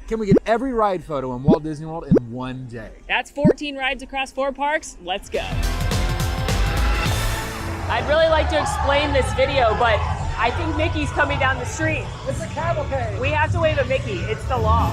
Can we get every ride photo in Walt Disney World in one day? That's 14 rides across 4 parks. Let's go. I'd really like to explain this video, but I think Mickey's coming down the street. It's a cavalcade. We have to wave at Mickey. It's the law.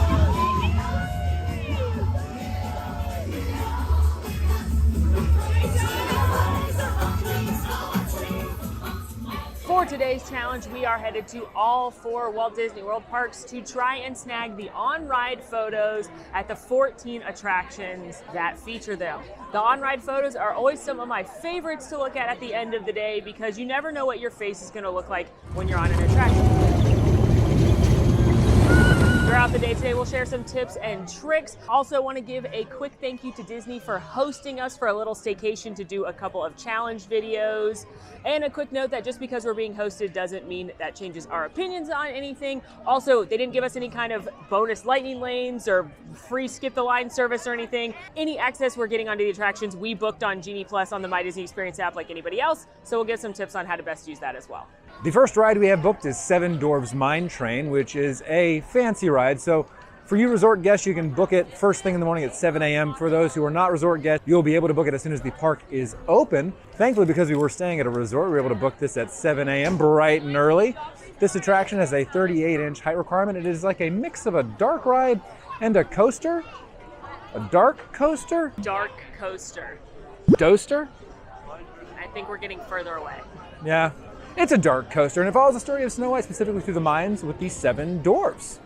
For today's challenge, we are headed to all 4 Walt Disney World parks to try and snag the on-ride photos at the 14 attractions that feature them. The on-ride photos are always some of my favorites to look at the end of the day because you never know what your face is going to look like when you're on an attraction. Throughout the day today, we'll share some tips and tricks. Also want to give a quick thank you to Disney for hosting us for a little staycation to do a couple of challenge videos. And a quick note that just because we're being hosted doesn't mean that changes our opinions on anything. Also, they didn't give us any kind of bonus lightning lanes or free skip the line service or anything. Any access we're getting onto the attractions, we booked on Genie Plus on the My Disney Experience app like anybody else. So we'll get some tips on how to best use that as well. The first ride we have booked is Seven Dwarfs Mine Train, which is a fancy ride. So for you resort guests, you can book it first thing in the morning at 7 a.m. For those who are not resort guests, you'll be able to book it as soon as the park is open. Thankfully, because we were staying at a resort, we were able to book this at 7 a.m. bright and early. This attraction has a 38-inch height requirement. It is like a mix of a dark ride and a coaster. A dark coaster? Dark coaster. Doaster? I think we're getting further away. Yeah. It's a dark coaster, and it follows the story of Snow White, specifically through the mines with the 7 dwarfs.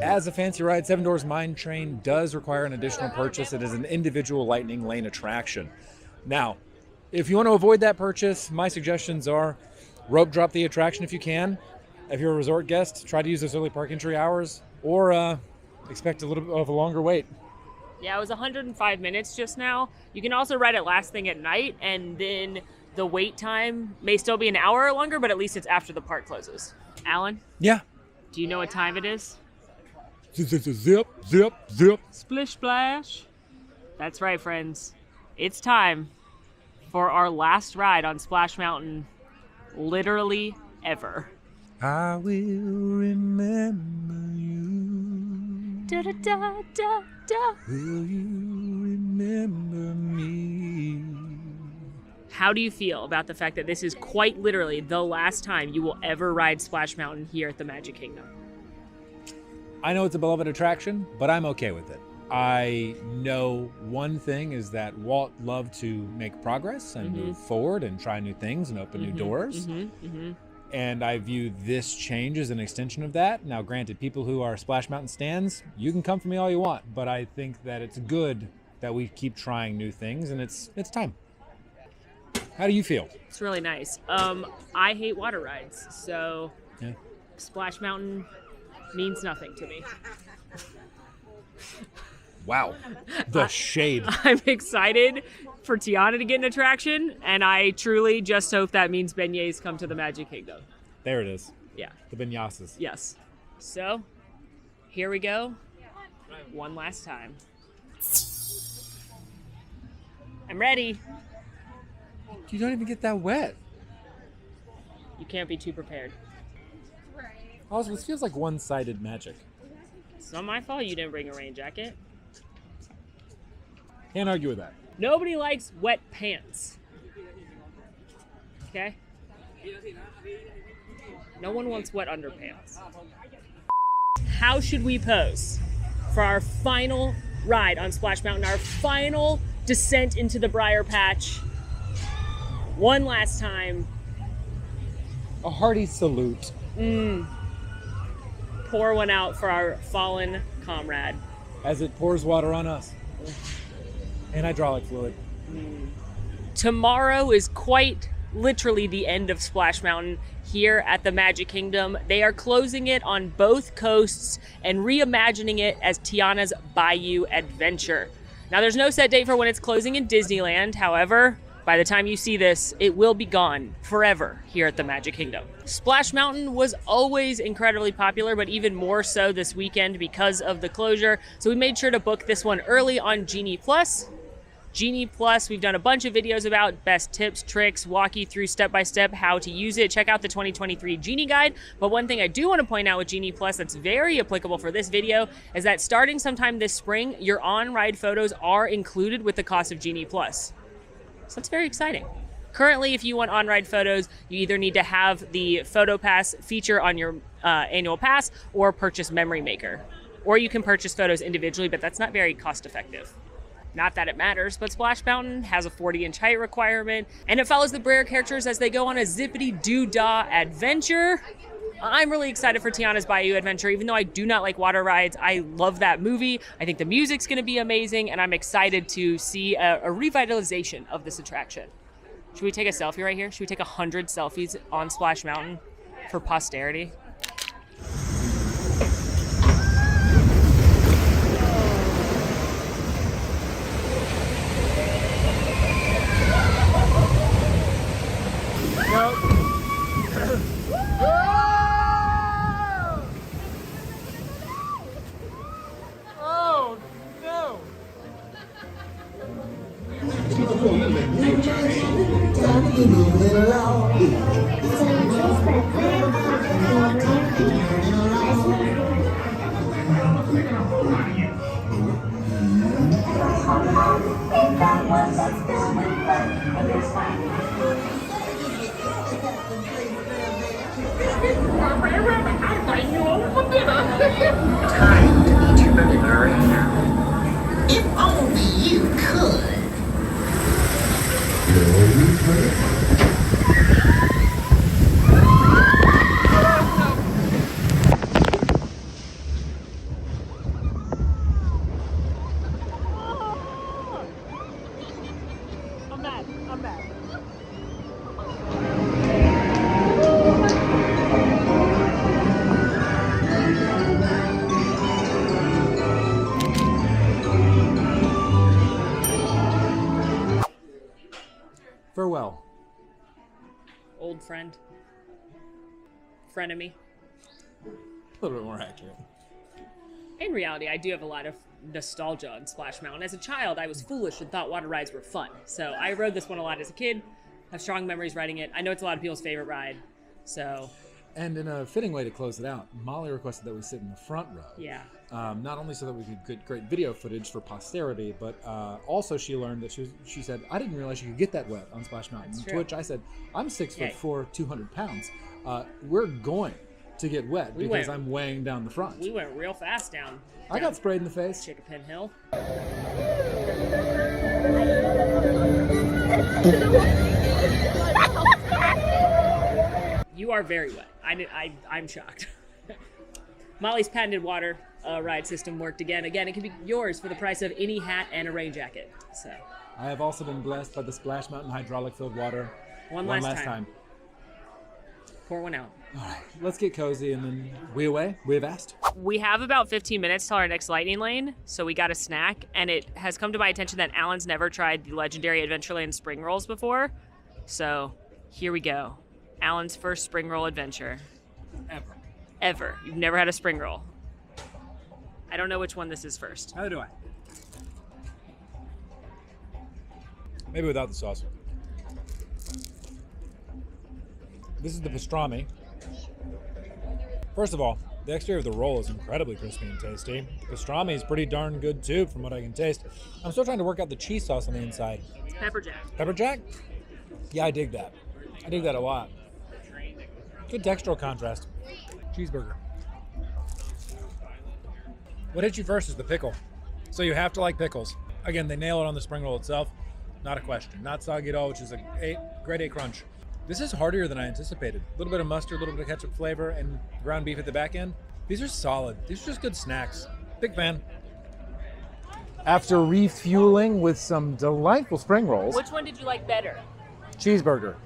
As a fancy ride, Seven Dwarfs Mine Train does require an additional purchase. It is an individual lightning lane attraction. Now, if you want to avoid that purchase, my suggestions are rope drop the attraction if you can. If you're a resort guest, try to use those early park entry hours, or expect a little bit of a longer wait. Yeah, it was 105 minutes just now. You can also ride it last thing at night, and then the wait time may still be an hour longer, but at least it's after the park closes. Alan? Yeah. Do you know what time it is? Zip, zip, zip. Splish splash. That's right, friends. It's time for our last ride on Splash Mountain, literally ever. I will remember you. Da da da da da. Will you remember me? How do you feel about the fact that this is quite literally the last time you will ever ride Splash Mountain here at the Magic Kingdom? I know it's a beloved attraction, but I'm okay with it. I know one thing is that Walt loved to make progress and move forward and try new things and open new doors. And I view this change as an extension of that. Now, granted, people who are Splash Mountain stands, you can come for me all you want, but I think that it's good that we keep trying new things, and it's time. How do you feel? It's really nice. I hate water rides, so Yeah. Splash Mountain means nothing to me. Wow. The shade. I'm excited for Tiana to get an attraction, and I truly just hope that means beignets come to the Magic Kingdom. There it is. Yeah. The beignasses. Yes. So, here we go. One last time. I'm ready. You don't even get that wet. You can't be too prepared. Also, this feels like one-sided magic. It's not my fault you didn't bring a rain jacket. Can't argue with that. Nobody likes wet pants. Okay? No one wants wet underpants. How should we pose for our final ride on Splash Mountain, our final descent into the Briar Patch? One last time. A hearty salute. Pour one out for our fallen comrade. As it pours water on us. And hydraulic fluid. Tomorrow is quite literally the end of Splash Mountain. here at the Magic Kingdom. They are closing it on both coasts and reimagining it as Tiana's Bayou Adventure. Now, there's no set date for when it's closing in Disneyland. However, by the time you see this, it will be gone forever here at the Magic Kingdom. Splash Mountain was always incredibly popular, but even more so this weekend because of the closure. So we made sure to book this one early on Genie Plus. Genie Plus, we've done a bunch of videos about best tips, tricks, walk you through step-by-step how to use it. Check out the 2023 Genie Guide. But one thing I do want to point out with Genie Plus that's very applicable for this video is that starting sometime this spring, your on-ride photos are included with the cost of Genie Plus. So that's very exciting. Currently, if you want on-ride photos, you either need to have the Photo Pass feature on your annual pass or purchase Memory Maker. Or you can purchase photos individually, but that's not very cost-effective. Not that it matters, but Splash Mountain has a 40-inch height requirement, and it follows the Brer characters as they go on a zippity-doo-dah adventure. I'm really excited for Tiana's Bayou Adventure. Even though I do not like water rides, I love that movie. I think the music's gonna be amazing, and I'm excited to see a revitalization of this attraction. Should we take a selfie right here? Should we take 100 selfies on Splash Mountain for posterity? Time to meet your burglar now. If only you could. I'm mad. Farewell. Old friend. Frenemy. A little bit more accurate. In reality, I do have a lot of nostalgia on Splash Mountain. As a child, I was foolish and thought water rides were fun. So I rode this one a lot as a kid. I have strong memories riding it. I know it's a lot of people's favorite ride. So. And in a fitting way to close it out, Molly requested that we sit in the front row. Yeah. Not only so that we could get great video footage for posterity, but also she learned that she said, I didn't realize you could get that wet on Splash Mountain. That's To true. which I said, I'm 6'4", 200 pounds. We're going to get wet because I'm weighing down the front. We went real fast down. I got sprayed in the face. Chickapin Hill. You are very wet. I'm shocked. Molly's patented water ride system worked again. Again, it can be yours for the price of any hat and a rain jacket. So. I have also been blessed by the Splash Mountain hydraulic-filled water. One last time. Pour one out. All right, let's get cozy and then we away. We have asked. We have about 15 minutes till our next lightning lane, so we got a snack, and it has come to my attention that Alan's never tried the legendary Adventureland spring rolls before. So here we go. Alan's first spring roll adventure. Ever. You've never had a spring roll. I don't know which one this is first. How do I? Maybe without the sauce. This is the pastrami. First of all, the exterior of the roll is incredibly crispy and tasty. Pastrami is pretty darn good too, from what I can taste. I'm still trying to work out the cheese sauce on the inside. It's pepper jack. Pepper jack? Yeah, I dig that. I dig that a lot. Good textural contrast. Cheeseburger. What hits you first is the pickle. So you have to like pickles. Again, they nail it on the spring roll itself. Not a question. Not soggy at all, which is a grade A crunch. This is heartier than I anticipated. A little bit of mustard, a little bit of ketchup flavor, and ground beef at the back end. These are solid. These are just good snacks. Big fan. After refueling with some delightful spring rolls. Which one did you like better? Cheeseburger.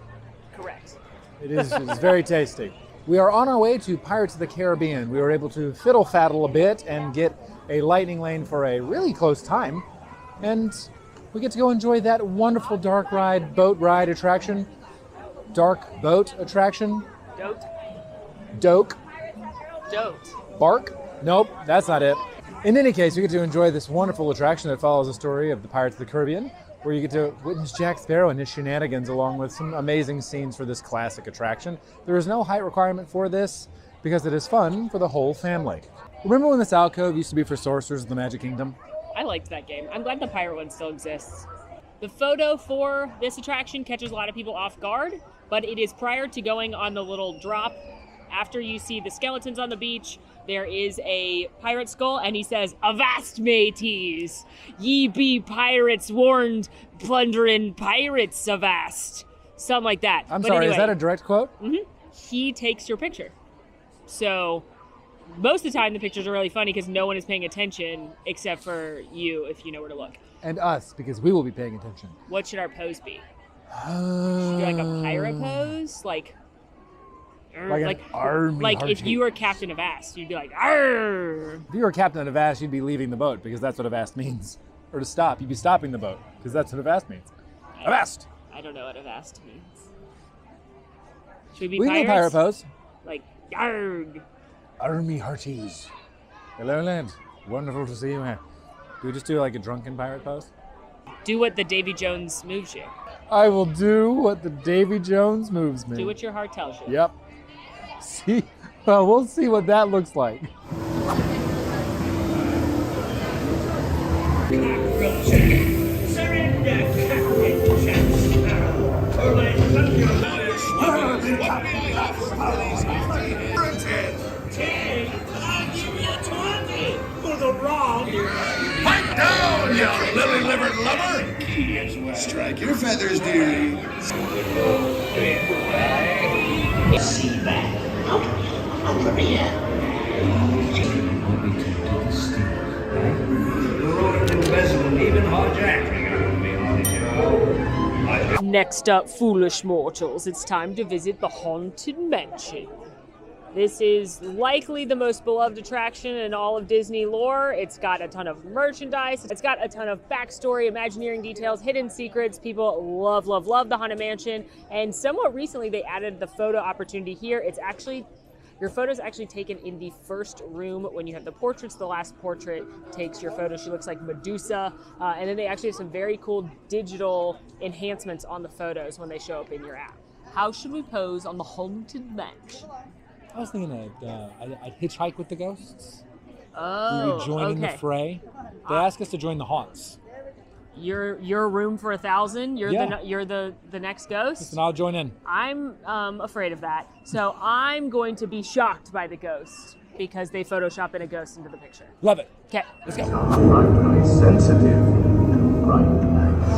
Correct. It's very tasty. We are on our way to Pirates of the Caribbean. We were able to fiddle faddle a bit and get a lightning lane for a really close time. And we get to go enjoy that wonderful dark boat ride attraction. Dark boat attraction. Dote. Bark? Nope, that's not it. In any case, you get to enjoy this wonderful attraction that follows the story of the Pirates of the Caribbean, where you get to witness Jack Sparrow and his shenanigans along with some amazing scenes for this classic attraction. There is no height requirement for this because it is fun for the whole family. Remember when this alcove used to be for sorcerers of the Magic Kingdom? I liked that game. I'm glad the pirate one still exists. The photo for this attraction catches a lot of people off guard, but it is prior to going on the little drop. After you see the skeletons on the beach, there is a pirate skull, and he says, "Avast, mateys! Ye be pirates warned, plundering pirates avast." Something like that. I'm sorry, is that a direct quote? Mm-hmm. He takes your picture. So most of the time, the pictures are really funny because no one is paying attention except for you if you know where to look. And us, because we will be paying attention. What should our pose be? Should we do like a pirate pose? Like an army like if hearty. you were Captain Avast, you'd be like, "Arr!" If you were Captain Avast, you'd be leaving the boat because that's what Avast means. Or to stop, you'd be stopping the boat because that's what Avast means. Avast! I don't know what Avast means. Should we be We pirates? know pirate pose. Like, "Yarg!" Army hearties. Hello, lad. Wonderful to see you here. Do we just do like a drunken pirate pose? Do what the Davy Jones moves you. I will do what the Davy Jones moves me. Do what your heart tells you. Yep. See? Well, we'll see what that looks like. Pipe down, you lily-livered lover! Strike your feathers, dearie. See that? Out of here. Next up, foolish mortals, it's time to visit the Haunted Mansion. This is likely the most beloved attraction in all of Disney lore. It's got a ton of merchandise. It's got a ton of backstory, Imagineering details, hidden secrets. People love, love, love the Haunted Mansion. And somewhat recently, they added the photo opportunity here. It's actually, your photo's actually taken in the first room when you have the portraits. The last portrait takes your photo. She looks like Medusa. And then they actually have some very cool digital enhancements on the photos when they show up in your app. How should we pose on the Haunted Mansion? I was thinking I'd hitchhike with the ghosts. Oh, We join in the fray. They ask us to join the haunts. You're room for 1,000. You're the next ghost. And I'll join in. I'm afraid of that. So I'm going to be shocked by the ghost because they Photoshop in a ghost into the picture. Love it. Okay. Let's go. Frightfully sensitive to bright lights.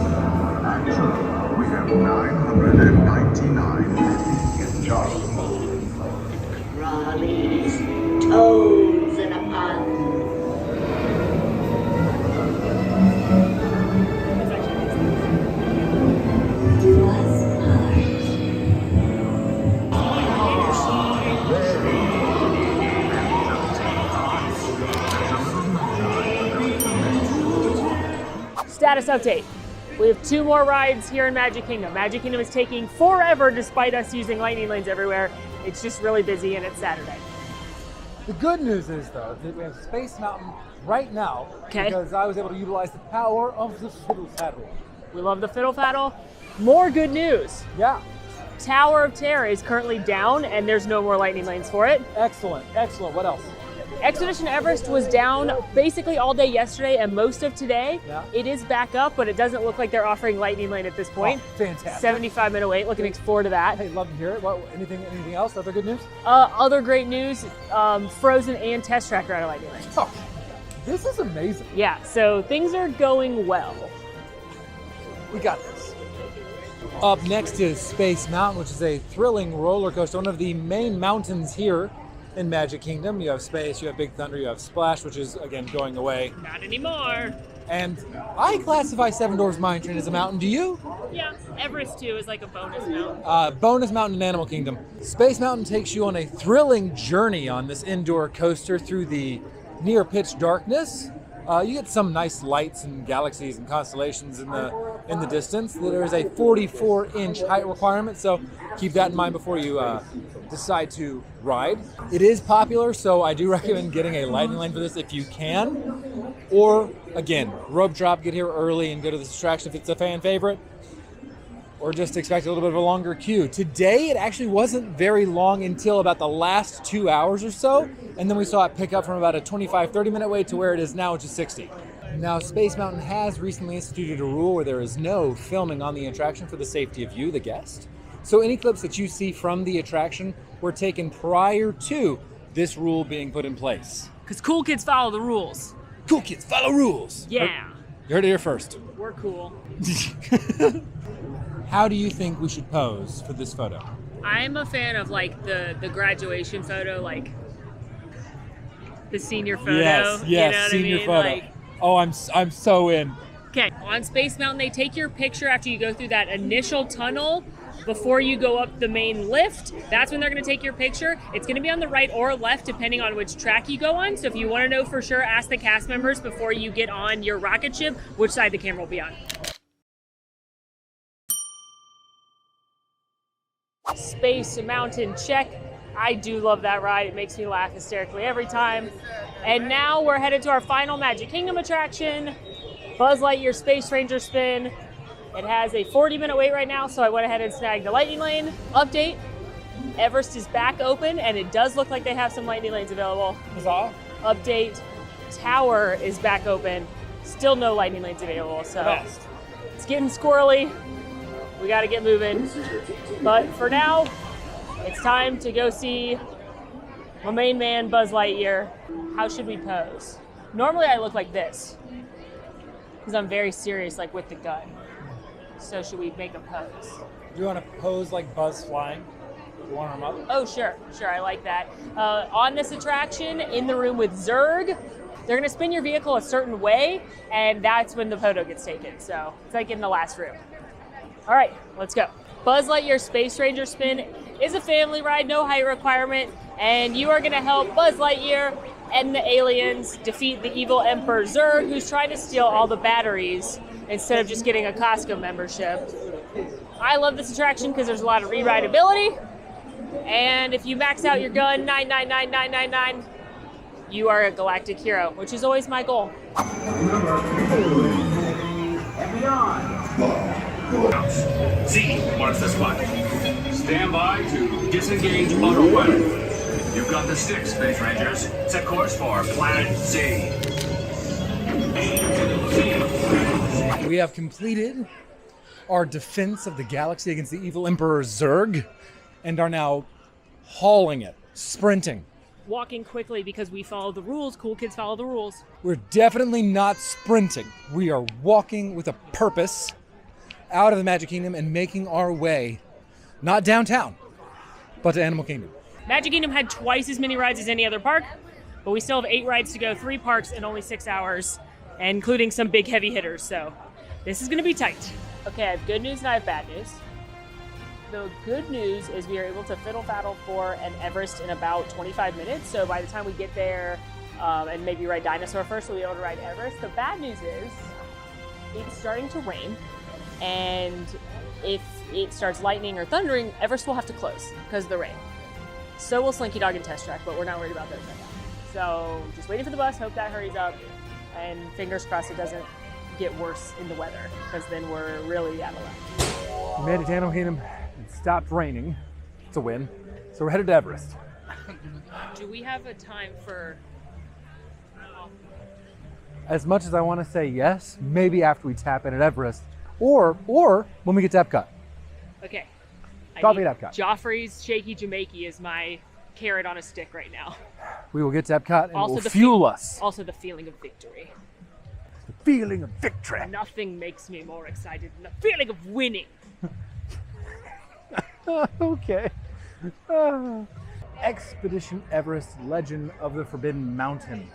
Actually, we have 999 in Charles. Raleigh's toads in a pond. Status update. We have 2 more rides here in Magic Kingdom. Magic Kingdom is taking forever despite us using lightning lanes everywhere. It's just really busy and it's Saturday. The good news is, though, that we have Space Mountain right now Okay. because I was able to utilize the power of the Fiddle Faddle. We love the Fiddle Faddle. More good news. Yeah. Tower of Terror is currently down and there's no more lightning lanes for it. Excellent. Excellent. What else? Expedition Everest was down basically all day yesterday and most of today. Yeah. It is back up, but it doesn't look like they're offering lightning lane at this point. Oh, fantastic. 75-minute wait. Looking forward to that. Hey, love to hear it. What? Anything else? Other good news? Other great news: Frozen and Test Track are out of lightning lanes. Oh, this is amazing. Yeah, so things are going well. We got this. Up next is Space Mountain, which is a thrilling roller coaster, one of the main mountains here in Magic Kingdom. You have Space, you have Big Thunder, you have Splash, which is, again, going away. Not anymore. And I classify Seven Dwarfs Mine Train as a mountain. Do you? Yeah, Everest too is like a bonus mountain. Bonus mountain in Animal Kingdom. Space Mountain takes you on a thrilling journey on this indoor coaster through the near pitch darkness. You get some nice lights and galaxies and constellations in the distance. There is a 44-inch height requirement, so keep that in mind before you decide to ride. It is popular, so I do recommend getting a lightning lane for this if you can. Or, again, rope drop, get here early and go to this attraction if it's a fan favorite. Or just expect a little bit of a longer queue. Today, it actually wasn't very long until about the last 2 hours or so, and then we saw it pick up from about a 25-30 minute wait to where it is now, which is 60. Now, Space Mountain has recently instituted a rule where there is no filming on the attraction for the safety of you, the guest. So any clips that you see from the attraction were taken prior to this rule being put in place. Because cool kids follow the rules. Cool kids follow rules. Yeah. You heard it here first. We're cool. How do you think we should pose for this photo? I'm a fan of like the graduation photo, like the senior photo. Yes, you know what senior I mean? photo. Like, Oh, I'm so in. okay, on Space Mountain, they take your picture after you go through that initial tunnel before you go up the main lift. That's when they're going to take your picture. It's going to be on the right or left, depending on which track you go on. So if you want to know for sure, ask the cast members before you get on your rocket ship which side the camera will be on. Space Mountain check. I do love that ride. It makes me laugh hysterically every time. And now we're headed to our final Magic Kingdom attraction, Buzz Lightyear Space Ranger Spin. It has a 40-minute wait right now, so I went ahead and snagged the lightning lane. Update, Everest is back open, and it does look like they have some lightning lanes available. Huzzah. Update, Tower is back open. Still no lightning lanes available, so Best. it's getting squirrely. We gotta get moving. But for now, it's time to go see my main man, Buzz Lightyear. How should we pose? Normally I look like this, because I'm very serious, like with the gun. So should we make a pose? Do you want to pose like Buzz flying? You want arm up? Oh, sure, I like that. On this attraction, in the room with Zurg, they're gonna spin your vehicle a certain way, and that's when the photo gets taken. So it's like in the last room. All right, let's go. Buzz Lightyear Space Ranger Spin is a family ride, no height requirement, and you are gonna help Buzz Lightyear and the aliens defeat the evil Emperor Zurg, who's trying to steal all the batteries instead of just getting a Costco membership. I love this attraction because there's a lot of re-rideability, and if you max out your gun 9999999, you are a galactic hero, which is always my goal. Z, marks the spot. Stand by to disengage autopilot. You've got the stick, Space Rangers. Set course for Planet Z. We have completed our defense of the galaxy against the evil Emperor Zurg and are now hauling it, sprinting. Walking quickly because we follow the rules. Cool kids follow the rules. We're definitely not sprinting. We are walking with a purpose out of the Magic Kingdom and making our way, not downtown, but to Animal Kingdom. Magic Kingdom had twice as many rides as any other park, but we still have 8 rides to go, 3 parks in only 6 hours, including some big heavy hitters, so this is gonna be tight. Okay, I have good news and I have bad news. The good news is we are able to fiddle-faddle for an Everest in about 25 minutes, so by the time we get there and maybe ride Dinosaur first, we'll be able to ride Everest. The bad news is it's starting to rain, and if it starts lightning or thundering, Everest will have to close because of the rain. So will Slinky Dog and Test Track, but we're not worried about those right now. So just waiting for the bus, hope that hurries up, and fingers crossed it doesn't get worse in the weather, because then we're really out of luck. We made it to Animal Kingdom. It stopped raining. It's a win. So we're headed to Everest. Do we have a time for... As much as I want to say yes, maybe after we tap in at Everest, or when we get to Epcot. Okay. Coffee at Epcot. Joffrey's Shaky Jamaica is my carrot on a stick right now. We will get to Epcot and Also it will the fuel us. Also the feeling of victory. The feeling of victory. Nothing makes me more excited than the feeling of winning. Okay. Expedition Everest, Legend of the Forbidden Mountain.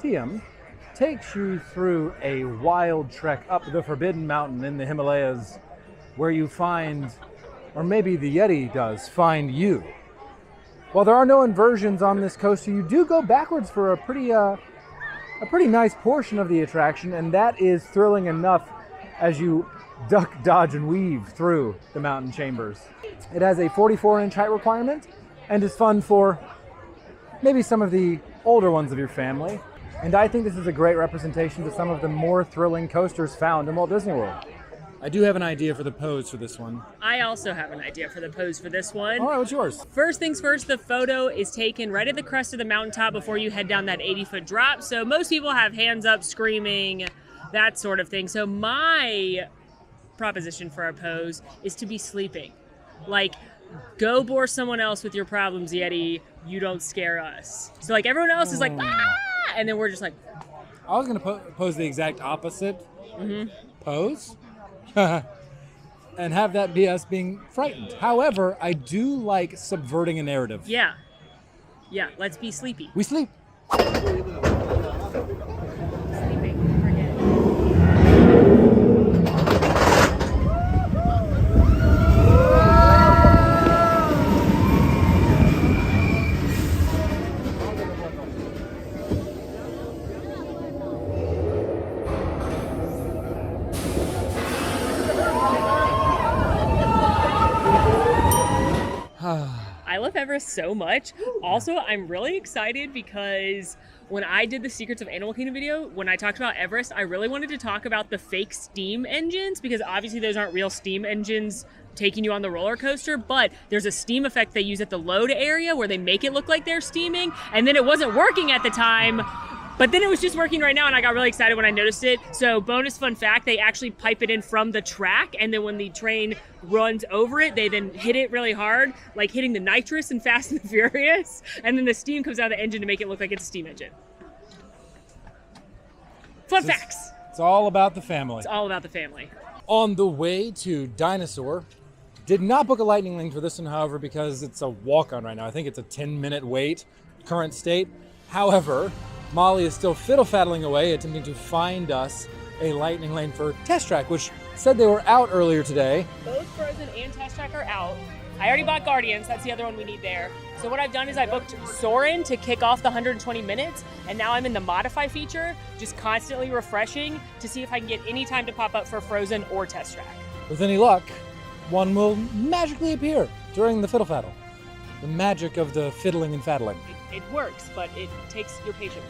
TM, takes you through a wild trek up the Forbidden Mountain in the Himalayas, where you find, or maybe the Yeti does, find you. While there are no inversions on this coaster, you do go backwards for a pretty nice portion of the attraction, and that is thrilling enough as you duck, dodge, and weave through the mountain chambers. It has a 44-inch height requirement and is fun for maybe some of the older ones of your family. And I think this is a great representation of some of the more thrilling coasters found in Walt Disney World. I do have an idea for the pose for this one. I also have an idea for the pose for this one. All right, what's yours? First things first, the photo is taken right at the crest of the mountaintop before you head down that 80-foot drop. So most people have hands up, screaming, that sort of thing. So my proposition for our pose is to be sleeping. Like, go bore someone else with your problems, Yeti. You don't scare us. So like everyone else is like, ah! And then we're just like. I was going to pose the exact opposite pose. And have that be us being frightened. However, I do like subverting a narrative. Yeah. Yeah, let's be sleepy. We sleep. Sleeping. Forget. I love Everest so much. Also, I'm really excited because when I did the Secrets of Animal Kingdom video, when I talked about Everest, I really wanted to talk about the fake steam engines because obviously those aren't real steam engines taking you on the roller coaster, but there's a steam effect they use at the load area where they make it look like they're steaming, and then it wasn't working at the time. But then it was just working right now, and I got really excited when I noticed it. So bonus fun fact, they actually pipe it in from the track, and then when the train runs over it, they then hit it really hard, like hitting the nitrous in Fast and the Furious, and then the steam comes out of the engine to make it look like it's a steam engine. Fun facts. It's all about the family. It's all about the family. On the way to Dinosaur, did not book a lightning lane for this one, however, because it's a walk-on right now. I think it's a 10-minute wait, current state. However, Molly is still fiddle-faddling away, attempting to find us a lightning lane for Test Track, which said they were out earlier today. Both Frozen and Test Track are out. I already bought Guardians, that's the other one we need there. So what I've done is I booked Soarin' to kick off the 120 minutes, and now I'm in the Modify feature, just constantly refreshing to see if I can get any time to pop up for Frozen or Test Track. With any luck, one will magically appear during the fiddle-faddle. The magic of the fiddling and faddling. It works, but it takes your patience.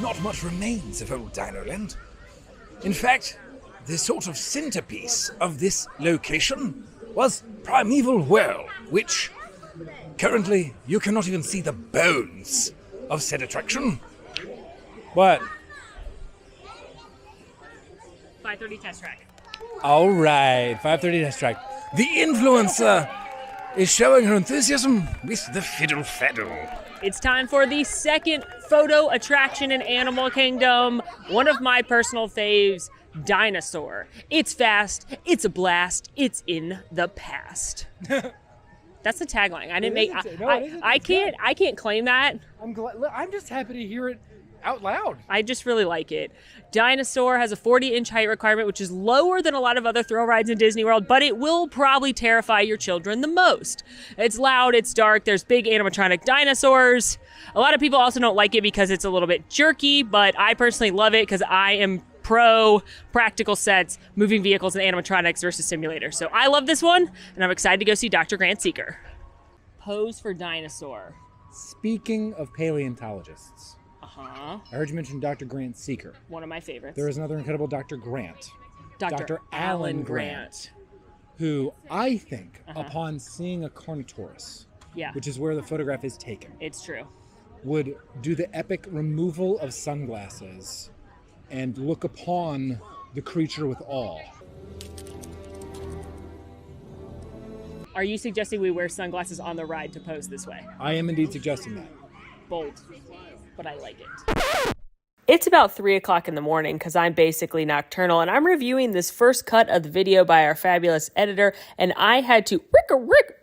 Not much remains of old Dinoland. In fact, the sort of centerpiece of this location was Primeval Whirl, which currently you cannot even see the bones of said attraction. What? 5:30 Test Track. All right, 5:30 Test Track. The influencer is showing her enthusiasm with the fiddle faddle. It's time for the second photo attraction in Animal Kingdom. One of my personal faves, Dinosaur. It's fast, it's a blast, it's in the past. That's the tagline. I didn't make. I can't claim that. I'm just happy to hear it out loud. I just really like it. Dinosaur has a 40-inch height requirement, which is lower than a lot of other thrill rides in Disney World, but it will probably terrify your children the most. It's loud, it's dark, there's big animatronic dinosaurs. A lot of people also don't like it because it's a little bit jerky, but I personally love it because I am pro practical sets, moving vehicles, and animatronics versus simulators. So I love this one, and I'm excited to go see Dr. Grant Seeker. Pose for Dinosaur. Speaking of paleontologists, Uh-huh. I heard you mention Dr. Grant Seeker. One of my favorites. There is another incredible Dr. Grant. Dr. Alan Grant. Who I think, upon seeing a Carnotaurus, Yeah, which is where the photograph is taken, it's true. would do the epic removal of sunglasses and look upon the creature with awe. Are you suggesting we wear sunglasses on the ride to pose this way? I am indeed suggesting that. Bold, but I like it. It's about 3 o'clock in the morning because I'm basically nocturnal, and I'm reviewing this first cut of the video by our fabulous editor, and I had to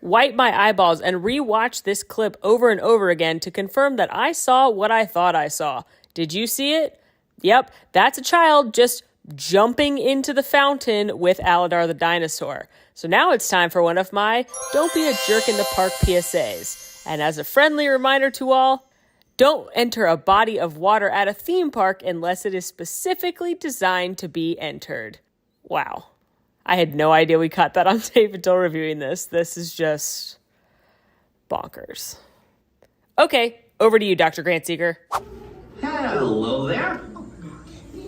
wipe my eyeballs and rewatch this clip over and over again to confirm that I saw what I thought I saw. Did you see it? Yep, that's a child just jumping into the fountain with Aladar the dinosaur. So now it's time for one of my Don't Be a Jerk in the Park PSAs. And as a friendly reminder to all, don't enter a body of water at a theme park unless it is specifically designed to be entered. Wow. I had no idea we caught that on tape until reviewing this. This is just bonkers. Okay, over to you, Dr. Grant Seeker. Hello there.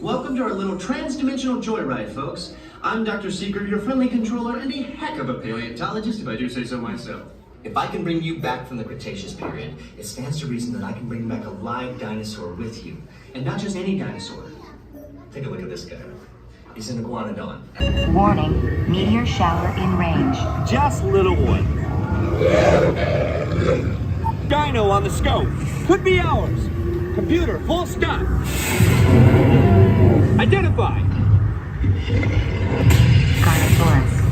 Welcome to our little trans-dimensional joyride, folks. I'm Dr. Seeker, your friendly controller and a heck of a paleontologist, if I do say so myself. If I can bring you back from the Cretaceous period, it stands to reason that I can bring back a live dinosaur with you. And not just any dinosaur. Take a look at this guy. He's an iguanodon. Warning, meteor shower in range. Just little one. Dino on the scope. Could be ours. Computer, full stop. Identify. Carnotaurus.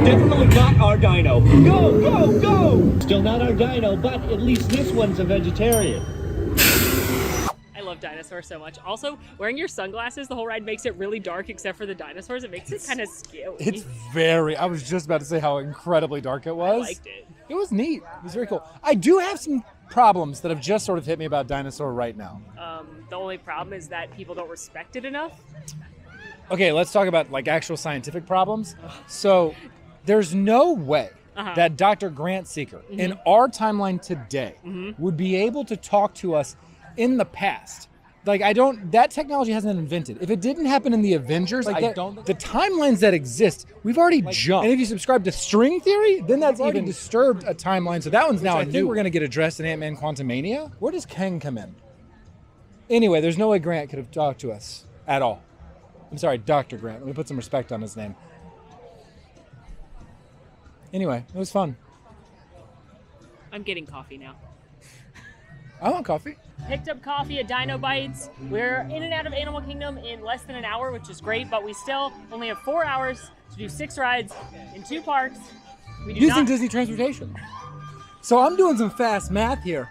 Definitely not our dino. Go, go, go! Still not our dino, but at least this one's a vegetarian. I love dinosaurs so much. Also, wearing your sunglasses the whole ride makes it really dark except for the dinosaurs. It makes it kind of scary. It's I was just about to say how incredibly dark it was. I liked it. It was neat. It was very cool. I do have some problems that have just sort of hit me about dinosaur right now. The only problem is that people don't respect it enough. Okay, let's talk about like actual scientific problems. So there's no way that Dr. Grant Seeker in our timeline today would be able to talk to us in the past. Like that technology hasn't been invented. If it didn't happen in the Avengers, the timelines that exist, we've already jumped. And if you subscribe to string theory, then that's even disturbed a timeline. So that one's now I think we're gonna get addressed in Ant-Man Quantumania. Where does Kang come in? Anyway, there's no way Grant could have talked to us at all. I'm sorry, Dr. Grant. Let me put some respect on his name. Anyway, it was fun. I'm getting coffee now. I want coffee. Picked up coffee at Dino Bites. We're in and out of Animal Kingdom in less than an hour, which is great, but we still only have 4 hours to do 6 rides in 2 parks. We do Using Disney transportation. So I'm doing some fast math here,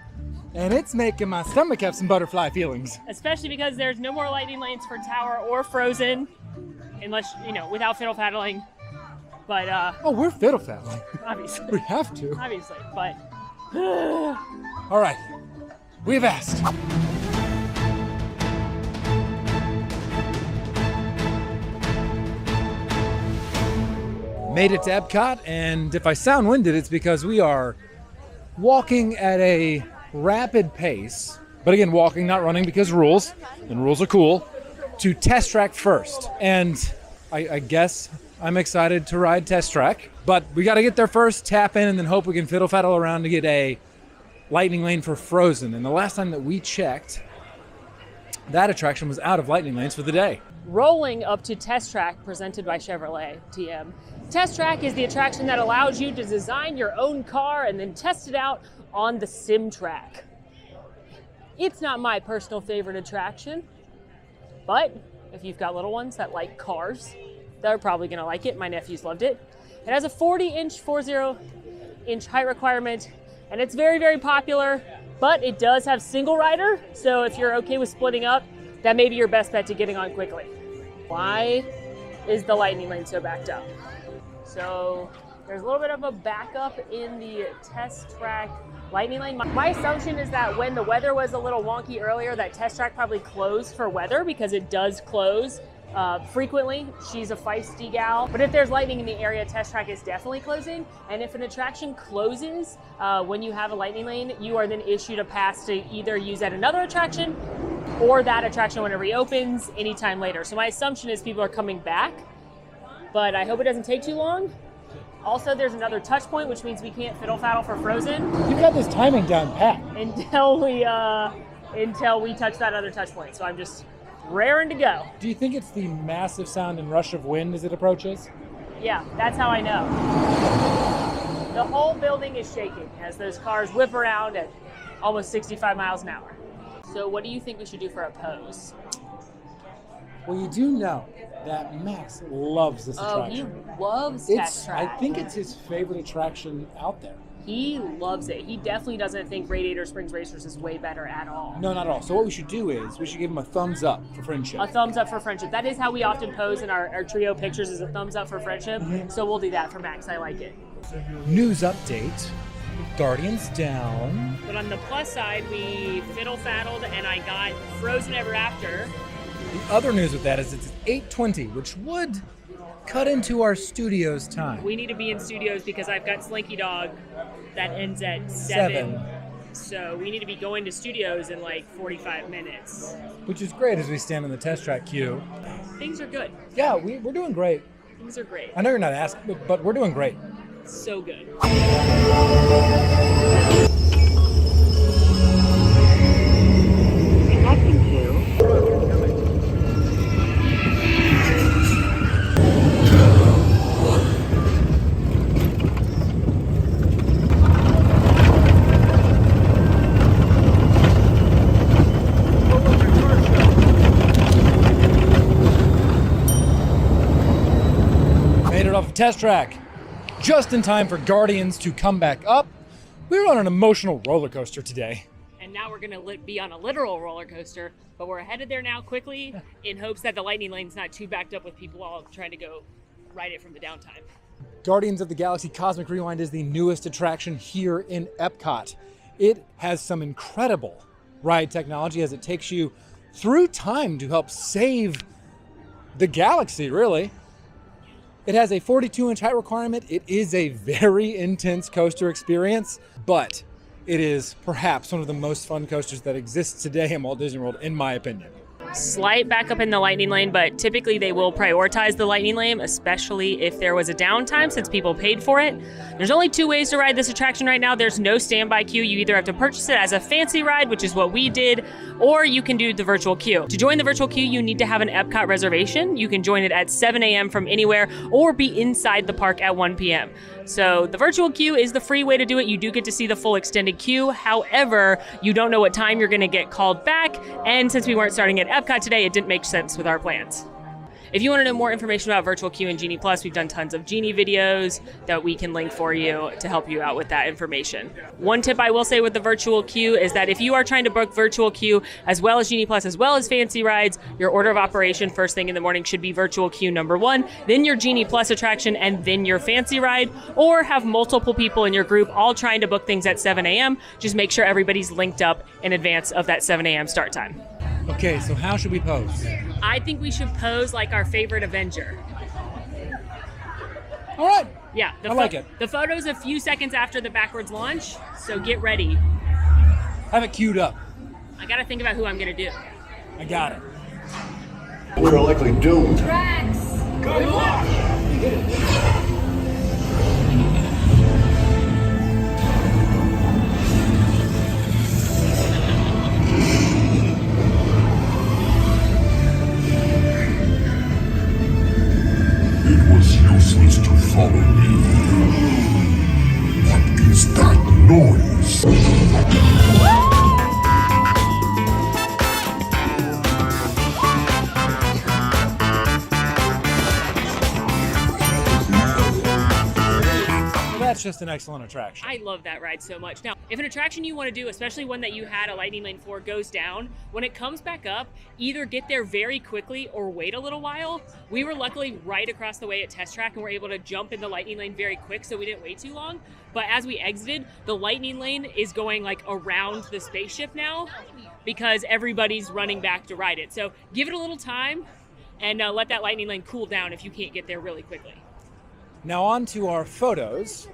and it's making my stomach have some butterfly feelings. Especially because there's no more lightning lanes for Tower or Frozen, unless, without fiddle faddling. But, we're fiddle faddling. Obviously. We have to. Obviously, but. All right. We've asked. Made it to Epcot, and if I sound winded, it's because we are walking at a rapid pace. But again, walking, not running, because rules, and rules are cool, to Test Track first. And I guess I'm excited to ride Test Track, but we got to get there first, tap in, and then hope we can fiddle faddle around to get a lightning lane for Frozen. And the last time that we checked, that attraction was out of lightning lanes for the day. Rolling up to Test Track, presented by Chevrolet TM. Test Track is the attraction that allows you to design your own car and then test it out on the sim track. It's not my personal favorite attraction, but if you've got little ones that like cars, they're probably gonna like it. My nephews loved it. It has a 40-inch height requirement, and it's very, very popular, but it does have single rider, so if you're okay with splitting up, that may be your best bet to getting on quickly. Why is the lightning lane so backed up? So there's a little bit of a backup in the Test Track lightning lane. My assumption is that when the weather was a little wonky earlier, that Test Track probably closed for weather, because it does close frequently. She's a feisty gal. But if there's lightning in the area, Test Track is definitely closing. And if an attraction closes when you have a lightning lane, you are then issued a pass to either use at another attraction or that attraction when it reopens anytime later. So my assumption is people are coming back, but I hope it doesn't take too long. Also, there's another touch point, which means we can't fiddle faddle for Frozen. You've got this timing down pat. Until we touch that other touch point. So I'm just raring to go. Do you think it's the massive sound and rush of wind as it approaches? Yeah, that's how I know. The whole building is shaking as those cars whip around at almost 65 miles an hour. So what do you think we should do for a pose? Well, you do know that Max loves this attraction. Oh, he loves Test Track. I think it's his favorite attraction out there. He loves it. He definitely doesn't think Radiator Springs Racers is way better at all. No, not at all. So what we should do is we should give him a thumbs up for friendship. A thumbs up for friendship. That is how we often pose in our trio pictures, is a thumbs up for friendship. So we'll do that for Max. I like it. News update. Guardians down. But on the plus side, we fiddle-faddled and I got Frozen Ever After. The other news with that is it's 8:20, which would cut into our studio's time. We need to be in studios because I've got Slinky Dog that ends at 7. So we need to be going to studios in like 45 minutes. Which is great as we stand in the test track queue. Things are good. Yeah, we're doing great. Things are great. I know you're not asking, but we're doing great. So good. Connecting to Made it off of test track. Just in time for Guardians to come back up. We were on an emotional roller coaster today. And now we're going to be on a literal roller coaster, but we're headed there now quickly in hopes that the lightning lane's not too backed up with people all trying to go ride it from the downtime. Guardians of the Galaxy Cosmic Rewind is the newest attraction here in Epcot. It has some incredible ride technology as it takes you through time to help save the galaxy, really. It has a 42-inch height requirement. It is a very intense coaster experience, but it is perhaps one of the most fun coasters that exists today in Walt Disney World, in my opinion. Slight backup in the lightning lane, but typically they will prioritize the lightning lane, especially if there was a downtime since people paid for it. There's only 2 ways to ride this attraction right now. There's no standby queue. You either have to purchase it as a fancy ride, which is what we did, or you can do the virtual queue. To join the virtual queue, you need to have an Epcot reservation. You can join it at 7 a.m. from anywhere or be inside the park at 1 p.m. So the virtual queue is the free way to do it. You do get to see the full extended queue. However, you don't know what time you're going to get called back. And since we weren't starting at Epcot today, it didn't make sense with our plans. If you want to know more information about Virtual Queue and Genie Plus, we've done tons of Genie videos that we can link for you to help you out with that information. One tip I will say with the Virtual Queue is that if you are trying to book Virtual Queue as well as Genie Plus as well as Fancy Rides, your order of operation first thing in the morning should be Virtual Queue number 1, then your Genie Plus attraction, and then your Fancy Ride, or have multiple people in your group all trying to book things at 7 a.m. Just make sure everybody's linked up in advance of that 7 a.m. start time. Okay, so how should we pose? I think we should pose like our favorite Avenger. All right. Yeah, I like it. The photo's a few seconds after the backwards launch, so get ready. Have it queued up. I gotta think about who I'm gonna do. I got it. We're likely doomed. Drax! Good luck! It was useless to follow me. What is that noise? That's just an excellent attraction. I love that ride so much. Now, if an attraction you want to do, especially one that you had a Lightning Lane for, goes down, when it comes back up, either get there very quickly or wait a little while. We were luckily right across the way at Test Track and were able to jump in the Lightning Lane very quick, so we didn't wait too long. But as we exited, the Lightning Lane is going like around the spaceship now because everybody's running back to ride it. So give it a little time and let that Lightning Lane cool down if you can't get there really quickly. Now on to our photos.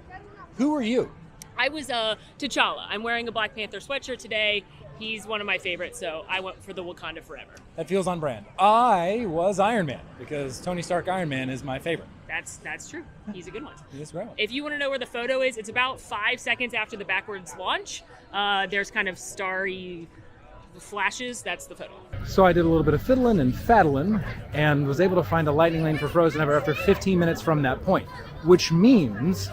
Who are you? I was T'Challa. I'm wearing a Black Panther sweatshirt today. He's one of my favorites, so I went for the Wakanda Forever. That feels on brand. I was Iron Man because Tony Stark Iron Man is my favorite. That's true. He's a good one. He's great. If you want to know where the photo is, it's about 5 seconds after the backwards launch. There's kind of starry flashes. That's the photo. So I did a little bit of fiddling and faddling and was able to find a Lightning Lane for Frozen Ever after 15 minutes from that point, which means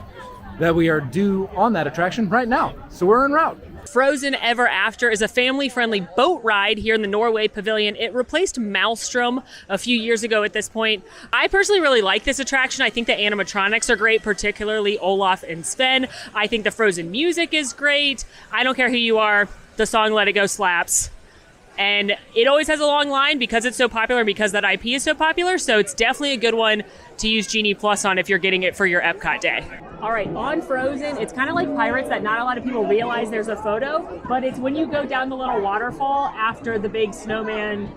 that we are due on that attraction right now. So we're en route. Frozen Ever After is a family-friendly boat ride here in the Norway Pavilion. It replaced Maelstrom a few years ago at this point. I personally really like this attraction. I think the animatronics are great, particularly Olaf and Sven. I think the Frozen music is great. I don't care who you are, the song Let It Go slaps. And it always has a long line because it's so popular and because that IP is so popular. So it's definitely a good one to use Genie Plus on if you're getting it for your Epcot day. All right, on Frozen, it's kind of like Pirates that not a lot of people realize there's a photo, but it's when you go down the little waterfall after the big snowman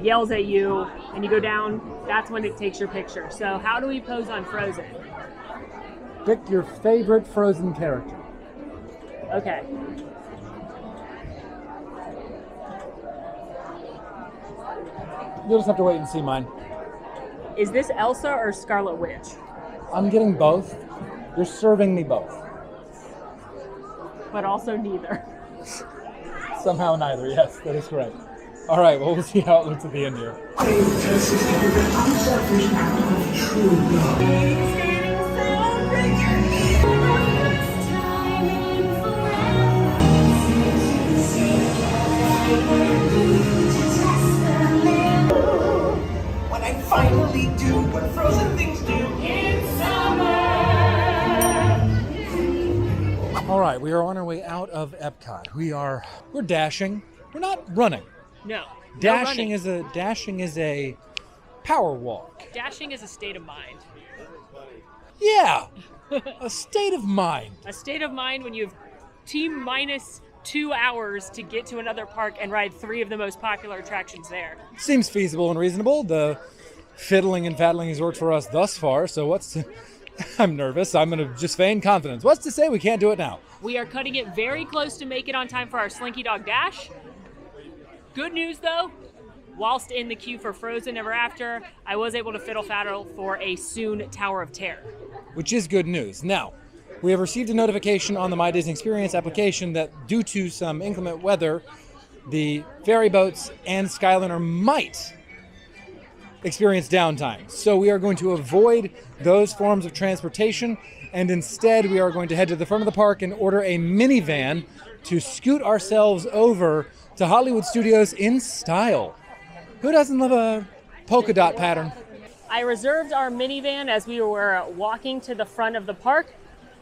yells at you and you go down, that's when it takes your picture. So how do we pose on Frozen? Pick your favorite Frozen character. Okay. You'll just have to wait and see mine. Is this Elsa or Scarlet Witch? I'm getting both. You're serving me both. But also neither. Somehow neither, yes, that is correct. All right, well, we'll see how it looks at the end here. When I finally do what Frozen things do in summer. All right, we are on our way out of Epcot. We're dashing. We're not running. No. Dashing is a power walk. Dashing is a state of mind. Yeah, a state of mind. A state of mind when you have T-minus 2 hours to get to another park and ride 3 of the most popular attractions there. Seems feasible and reasonable. The fiddling and faddling has worked for us thus far, so I'm nervous. I'm going to just feign confidence. What's to say we can't do it now? We are cutting it very close to make it on time for our Slinky Dog Dash. Good news, though. Whilst in the queue for Frozen Ever After, I was able to fiddle faddle for a soon Tower of Terror. Which is good news. Now, we have received a notification on the My Disney Experience application that due to some inclement weather, the ferry boats and Skyliner might experience downtime. So we are going to avoid those forms of transportation, and instead we are going to head to the front of the park and order a minivan to scoot ourselves over to Hollywood Studios in style. Who doesn't love a polka dot pattern? I reserved our minivan as we were walking to the front of the park.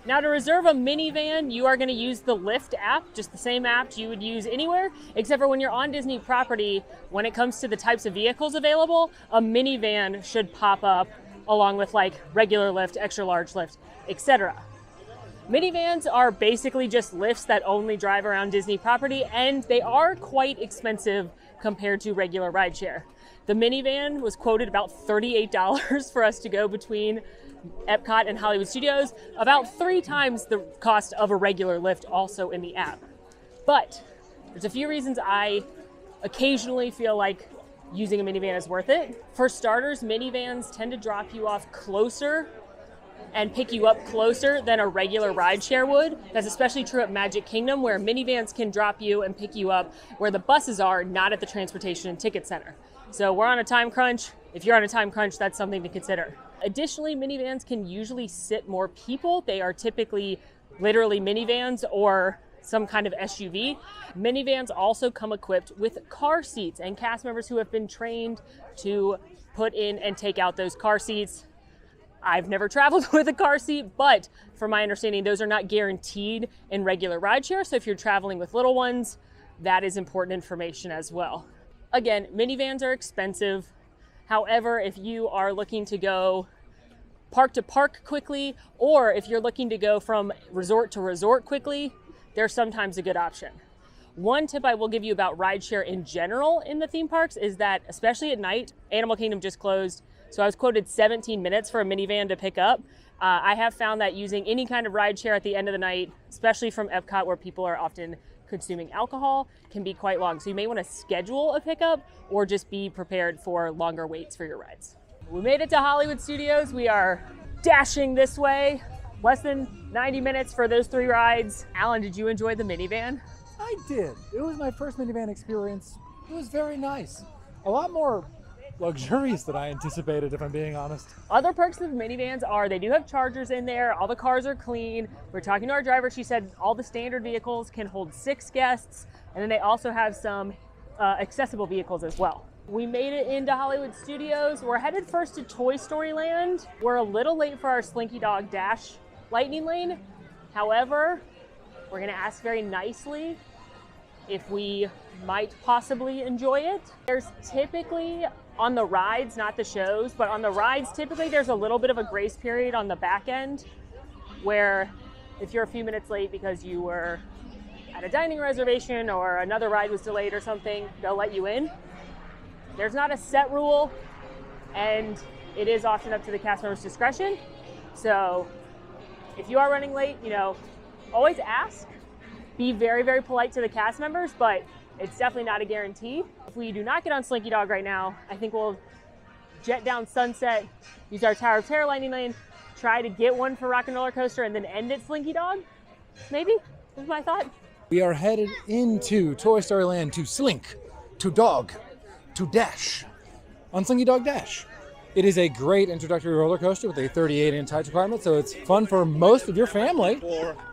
Now, to reserve a minivan, you are going to use the Lyft app, just the same app you would use anywhere, except for when you're on Disney property, when it comes to the types of vehicles available, a minivan should pop up along with like regular Lyft, extra large Lyft, etc. Minivans are basically just Lyfts that only drive around Disney property, and they are quite expensive compared to regular rideshare. The minivan was quoted about $38 for us to go between Epcot and Hollywood Studios, about 3 times the cost of a regular Lyft also in the app. But there's a few reasons I occasionally feel like using a minivan is worth it. For starters, minivans tend to drop you off closer and pick you up closer than a regular rideshare would. That's especially true at Magic Kingdom, where minivans can drop you and pick you up where the buses are, not at the Transportation and Ticket Center. So we're on a time crunch. If you're on a time crunch, that's something to consider. Additionally, minivans can usually sit more people. They are typically literally minivans or some kind of SUV. Minivans also come equipped with car seats and cast members who have been trained to put in and take out those car seats. I've never traveled with a car seat, but from my understanding, those are not guaranteed in regular rideshare. So if you're traveling with little ones, that is important information as well. Again, minivans are expensive. However, if you are looking to go park to park quickly, or if you're looking to go from resort to resort quickly, they're sometimes a good option. One tip I will give you about rideshare in general in the theme parks is that, especially at night, Animal Kingdom just closed, so I was quoted 17 minutes for a minivan to pick up. I have found that using any kind of rideshare at the end of the night, especially from Epcot where people are often consuming alcohol, can be quite long. So you may want to schedule a pickup or just be prepared for longer waits for your rides. We made it to Hollywood Studios. We are dashing this way. Less than 90 minutes for those 3 rides. Alan, did you enjoy the minivan? I did. It was my first minivan experience. It was very nice. A lot more luxurious than I anticipated, if I'm being honest. Other perks of the minivans are they do have chargers in there. All the cars are clean. We're talking to our driver. She said all the standard vehicles can hold 6 guests. And then they also have some accessible vehicles as well. We made it into Hollywood Studios. We're headed first to Toy Story Land. We're a little late for our Slinky Dog Dash Lightning Lane. However, we're gonna ask very nicely if we might possibly enjoy it. There's typically, on the rides, not the shows, but on the rides, typically there's a little bit of a grace period on the back end where if you're a few minutes late because you were at a dining reservation or another ride was delayed or something, they'll let you in. There's not a set rule, and it is often up to the cast member's discretion. So if you are running late, you know, always ask. Be very, very polite to the cast members, but it's definitely not a guarantee. If we do not get on Slinky Dog right now, I think we'll jet down Sunset, use our Tower of Terror Lightning Lane, try to get one for Rock and Roller Coaster, and then end at Slinky Dog. Maybe, is my thought. We are headed into Toy Story Land to Slink, to Dog, to Dash on Slinky Dog Dash. It is a great introductory roller coaster with a 38-inch height requirement, so it's fun for most of your family.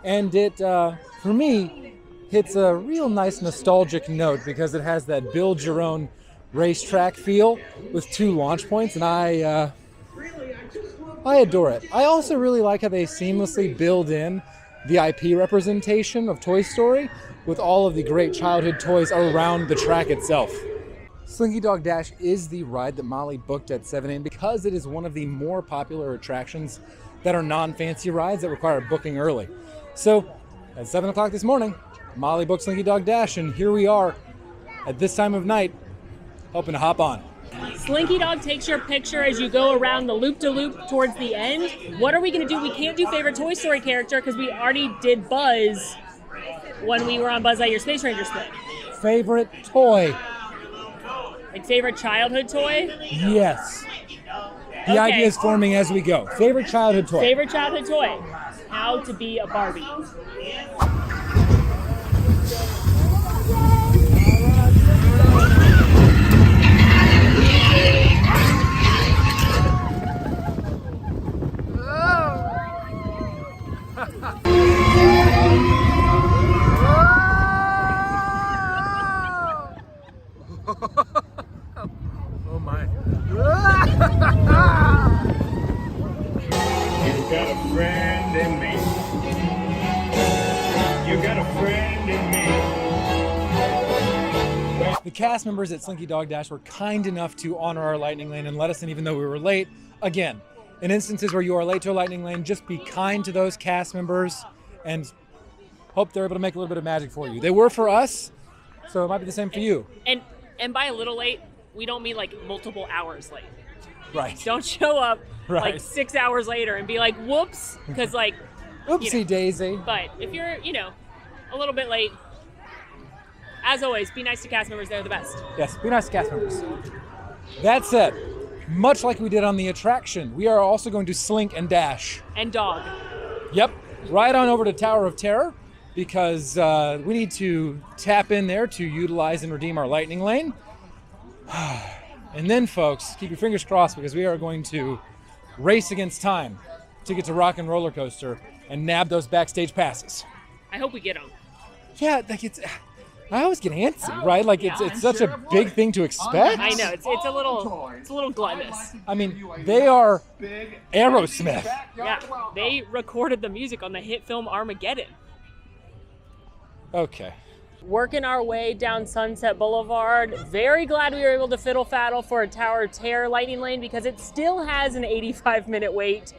And it, for me, hits a real nice nostalgic note because it has that build your own racetrack feel with 2 launch points, and I adore it. I also really like how they seamlessly build in the IP representation of Toy Story with all of the great childhood toys around the track itself. Slinky Dog Dash is the ride that Molly booked at 7 a.m. because it is one of the more popular attractions that are non-fancy rides that require booking early. So at 7 o'clock this morning, Molly booked Slinky Dog Dash, and here we are at this time of night, hoping to hop on. Slinky Dog takes your picture as you go around the loop-de-loop towards the end. What are we gonna do? We can't do favorite Toy Story character because we already did Buzz when we were on Buzz Lightyear Space Ranger Split. Favorite toy? Like favorite childhood toy? Yes. The idea is forming as we go. Favorite childhood toy? Favorite childhood toy? How to be a Barbie. Oh my. You got a friend in me. You got a friend in me. The cast members at Slinky Dog Dash were kind enough to honor our lightning lane and let us in even though we were late. Again, in instances where you are late to a lightning lane, just be kind to those cast members and hope they're able to make a little bit of magic for you. They were for us, so it might be the same for you. And by a little late, we don't mean like multiple hours late. Right. Don't show up Right. like 6 hours later and be like, whoops, because like, Oopsie daisy. But if you're, a little bit late, as always, be nice to cast members. They're the best. Yes, be nice to cast members. That said, much like we did on the attraction, we are also going to Slink and Dash. And Dog. Yep, right on over to Tower of Terror because we need to tap in there to utilize and redeem our lightning lane. And then, folks, keep your fingers crossed because we are going to race against time to get to Rock and Roller Coaster and nab those backstage passes. I hope we get them. Yeah, like I always get antsy, right? Like it's such a big thing to expect. I know it's a little gluttonous. I mean, they are Aerosmith. Yeah, they recorded the music on the hit film Armageddon. Okay. Working our way down Sunset Boulevard. Very glad we were able to fiddle faddle for a Tower of Terror lightning lane because it still has an 85-minute wait.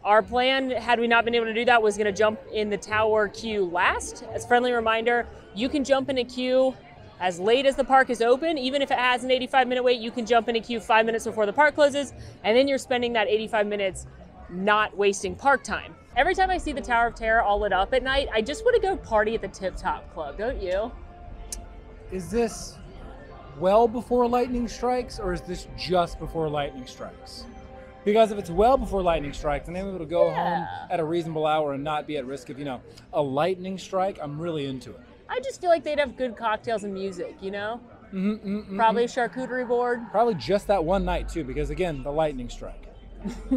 Our plan, had we not been able to do that, was going to jump in the tower queue last. As a friendly reminder, you can jump in a queue as late as the park is open. Even if it has an 85-minute wait, you can jump in a queue 5 minutes before the park closes, and then you're spending that 85 minutes not wasting park time. Every time I see the Tower of Terror all lit up at night, I just want to go party at the Tip Top Club, don't you? Is this well before lightning strikes, or is this just before lightning strikes? Because if it's well before lightning strikes, and then able to go home at a reasonable hour and not be at risk of, a lightning strike, I'm really into it. I just feel like they'd have good cocktails and music, Probably a charcuterie board. Probably just that one night too, because again, the lightning strike.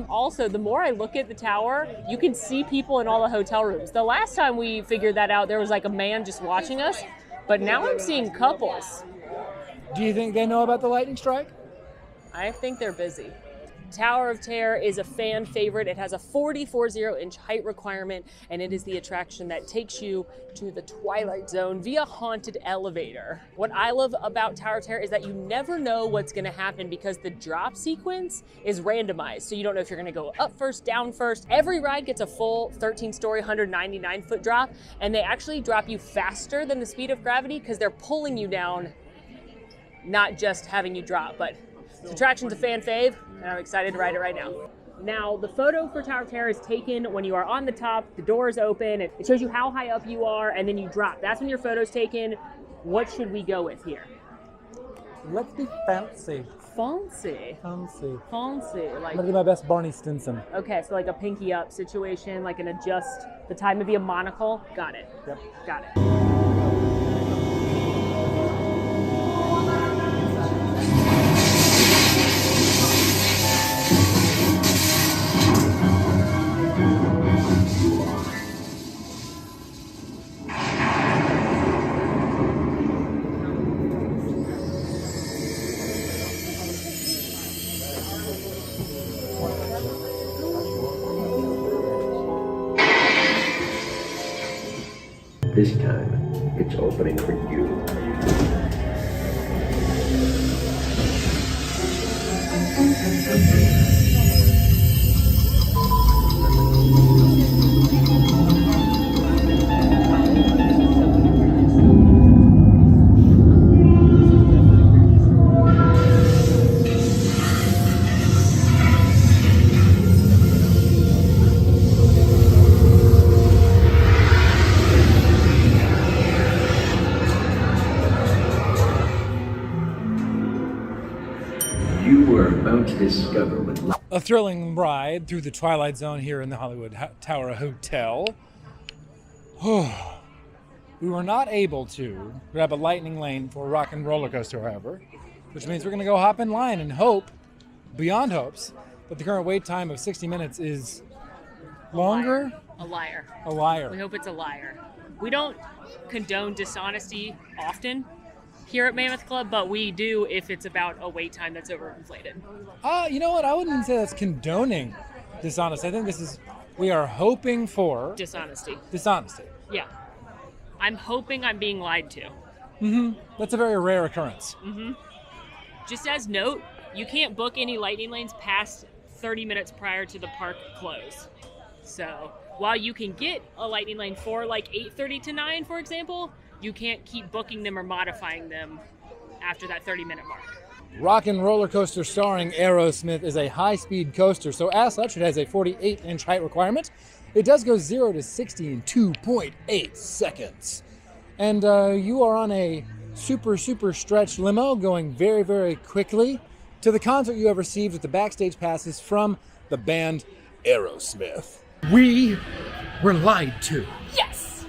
Also, the more I look at the tower, you can see people in all the hotel rooms. The last time we figured that out, there was like a man just watching us, but now I'm seeing couples. Do you think they know about the lightning strike? I think they're busy. Tower of Terror is a fan favorite. It has a 40-inch height requirement, and it is the attraction that takes you to the Twilight Zone via haunted elevator. What I love about Tower of Terror is that you never know what's gonna happen because the drop sequence is randomized. So you don't know if you're gonna go up first, down first. Every ride gets a full 13-story, 199-foot drop, and they actually drop you faster than the speed of gravity because they're pulling you down, not just having you drop. But this attraction's a fan fave, and I'm excited to ride it right now. Now, the photo for Tower of Terror is taken when you are on the top, the door is open, it shows you how high up you are, and then you drop. That's when your photo's taken. What should we go with here? Let's be fancy. Fancy? Fancy. Fancy. I'm gonna do my best Barney Stinson. Okay, so like a pinky up situation, like an adjust the time, maybe a monocle. Got it. Yep. Got it. This time, it's opening for you. Discover with a thrilling ride through the Twilight Zone here in the Hollywood Tower Hotel. We were not able to grab a lightning lane for Rock and Roller Coaster, however, which means we're going to go hop in line and hope, beyond hopes, that the current wait time of 60 minutes is longer. A liar. A liar. We hope it's a liar. We don't condone dishonesty often here at Mammoth Club, but we do if it's about a wait time that's overinflated. You know what? I wouldn't say that's condoning dishonesty. I think we are hoping for dishonesty. Dishonesty. Yeah. I'm hoping I'm being lied to. Mm-hmm. That's a very rare occurrence. Mm-hmm. Just as note, you can't book any lightning lanes past 30 minutes prior to the park close. So while you can get a lightning lane for like 8:30 to 9, for example, you can't keep booking them or modifying them after that 30-minute mark. Rock and Roller Coaster starring Aerosmith is a high-speed coaster, so as such, it has a 48-inch height requirement. It does go 0 to 60 in 2.8 seconds. And you are on a super stretch limo going very, very quickly to the concert you have received with the backstage passes from the band Aerosmith. We were lied to. Yes!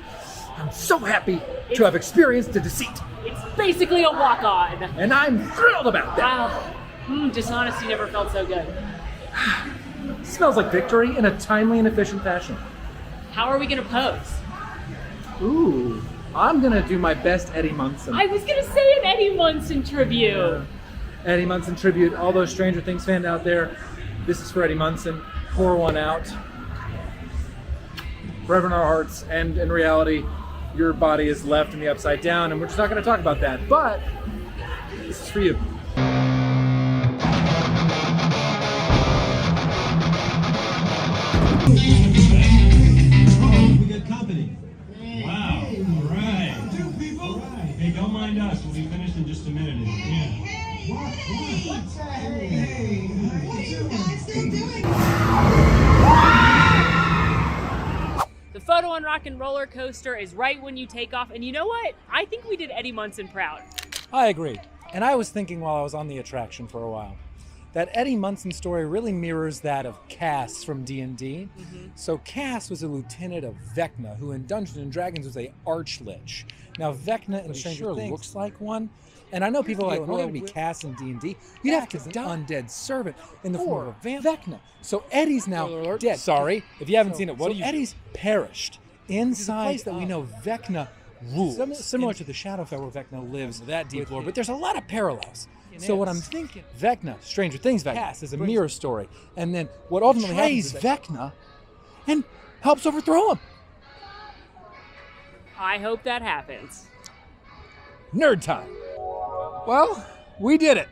I'm so happy to have experienced a deceit. It's basically a walk-on. And I'm thrilled about that. Wow. Dishonesty never felt so good. Smells like victory in a timely and efficient fashion. How are we going to pose? Ooh, I'm going to do my best Eddie Munson. I was going to say an Eddie Munson tribute. Yeah. Eddie Munson tribute. All those Stranger Things fans out there, this is for Eddie Munson. Pour one out. Forever in our hearts, and in reality, your body is left in the upside down, and we're just not going to talk about that, but this is for you. Oh, we got company. Wow, all right. Two people? Hey, don't mind us. We'll be finished in just a minute. Yeah. What's that? Hey, what you guys still doing? The photo on Rock and Roller Coaster is right when you take off, and you know what? I think we did Eddie Munson proud. I agree. And I was thinking while I was on the attraction for a while, that Eddie Munson story really mirrors that of Cass from D&D. Mm-hmm. So Cass was a lieutenant of Vecna, who in Dungeons & Dragons was a archlich. Now Vecna in Stranger Things looks like one, And I know people are like, well, it would be Cass and D&D. You'd have to kill an undead servant in the form of a Vecna. So Eddie's now dead. Sorry, if you haven't seen it, what do you? Eddie's perished inside a place that we know Vecna rules. Similar to the Shadowfell where Vecna lives. That deep lore, But there's a lot of parallels. So what I'm thinking, Vecna, Stranger Things Vecna, Cass is a mirror story. And then what ultimately happens is Vecna and helps overthrow him. I hope that happens. Nerd time. Well, we did it.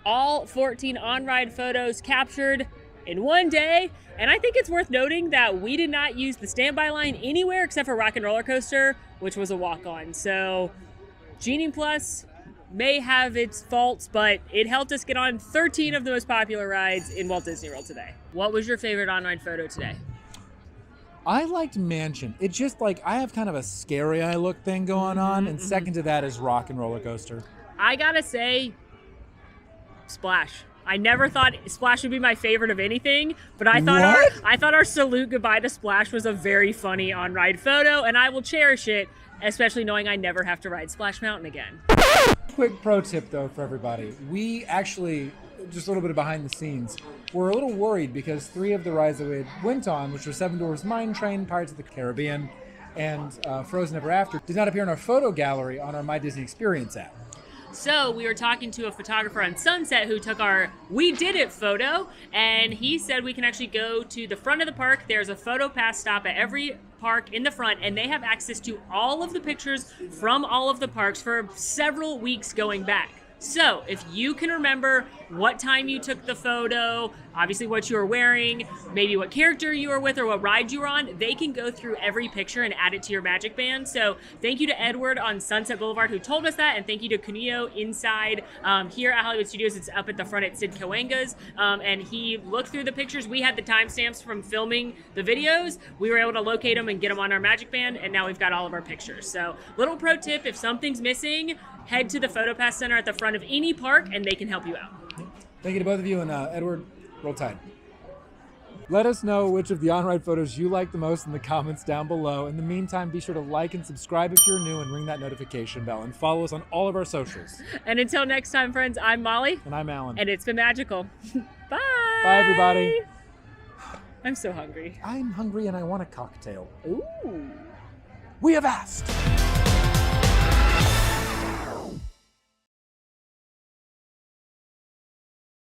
All 14 on-ride photos captured in one day. And I think it's worth noting that we did not use the standby line anywhere except for Rock and Roller Coaster, which was a walk-on. So Genie Plus may have its faults, but it helped us get on 13 of the most popular rides in Walt Disney World today. What was your favorite on-ride photo today? I liked Mansion. It's just like I have kind of a scary eye look thing going on, and second to that is Rock and Roller Coaster. I gotta say, Splash. I never thought Splash would be my favorite of anything, but I thought our salute goodbye to Splash was a very funny on-ride photo, and I will cherish it, especially knowing I never have to ride Splash Mountain again. Quick pro tip though for everybody. We actually, just a little bit of behind the scenes, were a little worried because 3 of the rides that we went on, which were Seven Dwarfs Mine Train, Pirates of the Caribbean, and Frozen Ever After, did not appear in our photo gallery on our My Disney Experience app. So we were talking to a photographer on Sunset who took our We Did It photo, and he said we can actually go to the front of the park. There's a photo pass stop at every park in the front, and they have access to all of the pictures from all of the parks for several weeks going back. So if you can remember what time you took the photo, obviously what you were wearing, maybe what character you were with or what ride you were on, they can go through every picture and add it to your Magic Band. So thank you to Edward on Sunset Boulevard who told us that, and thank you to Kunio inside here at Hollywood Studios. It's up at the front at Sid Cahuenga's, and he looked through the pictures. We had the timestamps from filming the videos. We were able to locate them and get them on our Magic Band, and now we've got all of our pictures. So little pro tip, if something's missing, head to the PhotoPass Center at the front of any park and they can help you out. Thank you to both of you, and Edward, roll tide. Let us know which of the on-ride photos you like the most in the comments down below. In the meantime, be sure to like and subscribe if you're new and ring that notification bell, and follow us on all of our socials. And until next time, friends, I'm Molly. And I'm Alan. And it's been magical. Bye. Bye, everybody. I'm so hungry. I'm hungry and I want a cocktail. Ooh. We have asked.